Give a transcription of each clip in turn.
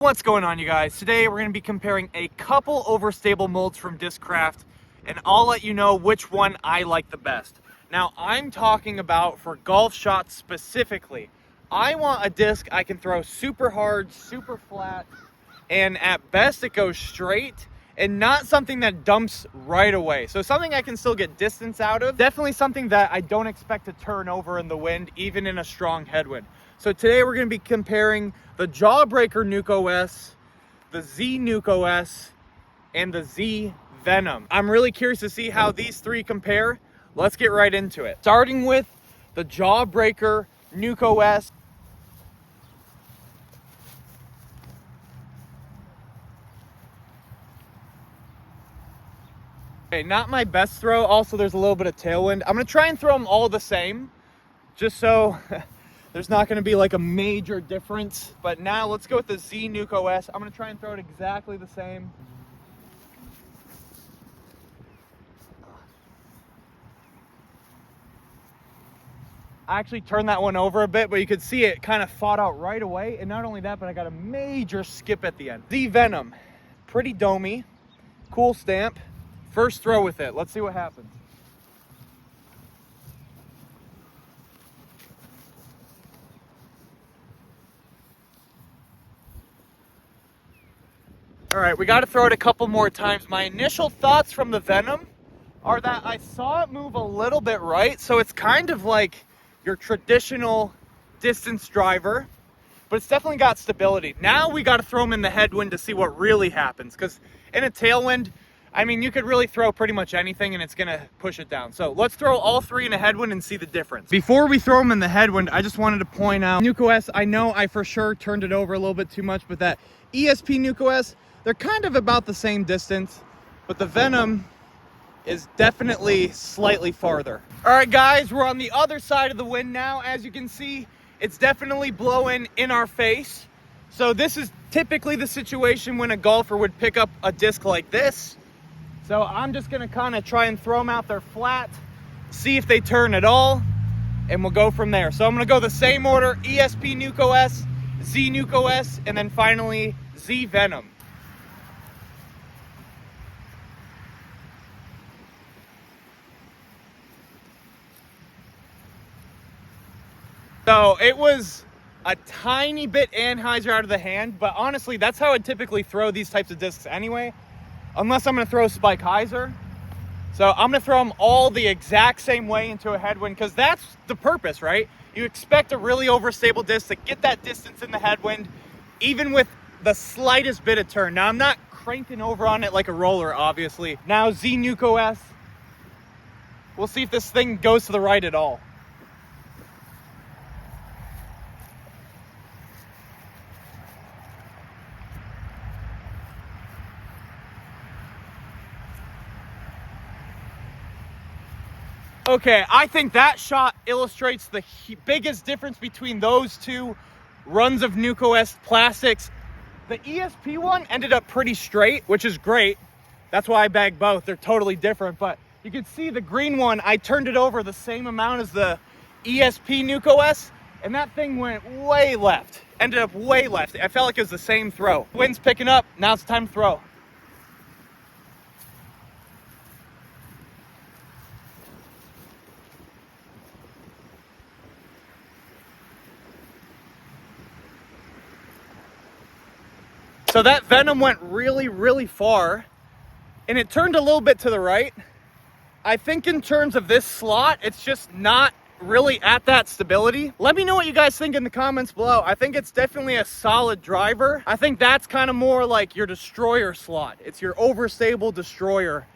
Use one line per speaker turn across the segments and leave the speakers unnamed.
What's going on, you guys? Today we're going to be comparing a couple overstable molds from Discraft, and I'll let you know which one I like the best. Now, I'm talking about for golf shots specifically. I want a disc I can throw super hard, super flat, and at best it goes straight, and not something that dumps right away. So something I can still get distance out of. Definitely something that I don't expect to turn over in the wind, even in a strong headwind. So today we're going to be comparing the Jawbreaker NukeOS, the Z NukeOS, and the Z Venom. I'm really curious to see how these three compare. Let's get right into it. Starting with the Jawbreaker NukeOS. Okay, not my best throw. Also, there's a little bit of tailwind. I'm going to try and throw them all the same, just so there's not going to be like a major difference. But now let's go with the Z NukeOS. I'm going to try and throw it exactly the same. I actually turned that one over a bit, but you could see it kind of fought out right away. And not only that, but I got a major skip at the end. Z Venom, pretty domey, cool stamp. First throw with it. Let's see what happens. All right, we got to throw it a couple more times. My initial thoughts from the Venom are that I saw it move a little bit right. So it's kind of like your traditional distance driver, but it's definitely got stability. Now we got to throw them in the headwind to see what really happens. Because in a tailwind, I mean, you could really throw pretty much anything and it's going to push it down. So let's throw all three in a headwind and see the difference. Before we throw them in the headwind, I just wanted to point out NukeOS. I know I for sure turned it over a little bit too much, but that ESP NukeOS, they're kind of about the same distance, but the Venom is definitely slightly farther. All right, guys, we're on the other side of the wind now. As you can see, it's definitely blowing in our face. So this is typically the situation when a golfer would pick up a disc like this. So I'm just gonna kind of try and throw them out there flat, see if they turn at all, and we'll go from there. So I'm gonna go the same order: ESP NukeOS, Z NukeOS, and then finally Z Venom. So it was a tiny bit Anheuser out of the hand, but honestly, that's how I typically throw these types of discs anyway. Unless I'm going to throw Spike Heiser. So I'm going to throw them all the exact same way into a headwind, because that's the purpose, right? You expect a really overstable disc to get that distance in the headwind, even with the slightest bit of turn. Now, I'm not cranking over on it like a roller, obviously. Now, Z NukeOS. We'll see if this thing goes to the right at all. Okay, I think that shot illustrates the biggest difference between those two runs of NukeOS plastics. The ESP one ended up pretty straight, which is great. That's why I bagged both. They're totally different, but you can see the green one, I turned it over the same amount as the ESP NukeOS, and that thing went way left. Ended up way left. I felt like it was the same throw. Wind's picking up, now it's time to throw. So that Venom went really, really far, and it turned a little bit to the right. I think in terms of this slot, it's just not really at that stability. Let me know what you guys think in the comments below. I think it's definitely a solid driver. I think that's kind of more like your destroyer slot. It's your overstable destroyer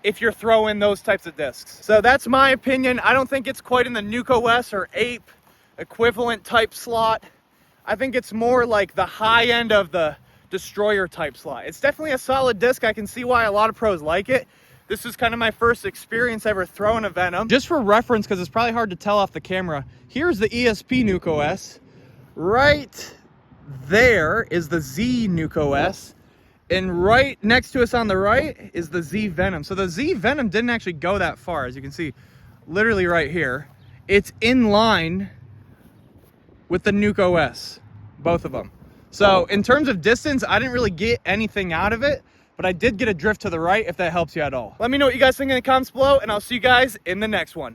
if you're throwing those types of discs. So that's my opinion. I don't think it's quite in the NukeOS or Ape equivalent type slot. I think it's more like the high end of the destroyer type slot. It's definitely a solid disc. I can see why a lot of pros like it. This is kind of my first experience ever throwing a Venom. Just for reference, because it's probably hard to tell off the camera, here's the ESP NukeOS. Right there is the Z NukeOS. And right next to us on the right is the Z Venom. So the Z Venom didn't actually go that far, as you can see, literally right here. It's in line with the NukeOS, both of them. So in terms of distance, I didn't really get anything out of it, but I did get a drift to the right, if that helps you at all. Let me know what you guys think in the comments below, and I'll see you guys in the next one.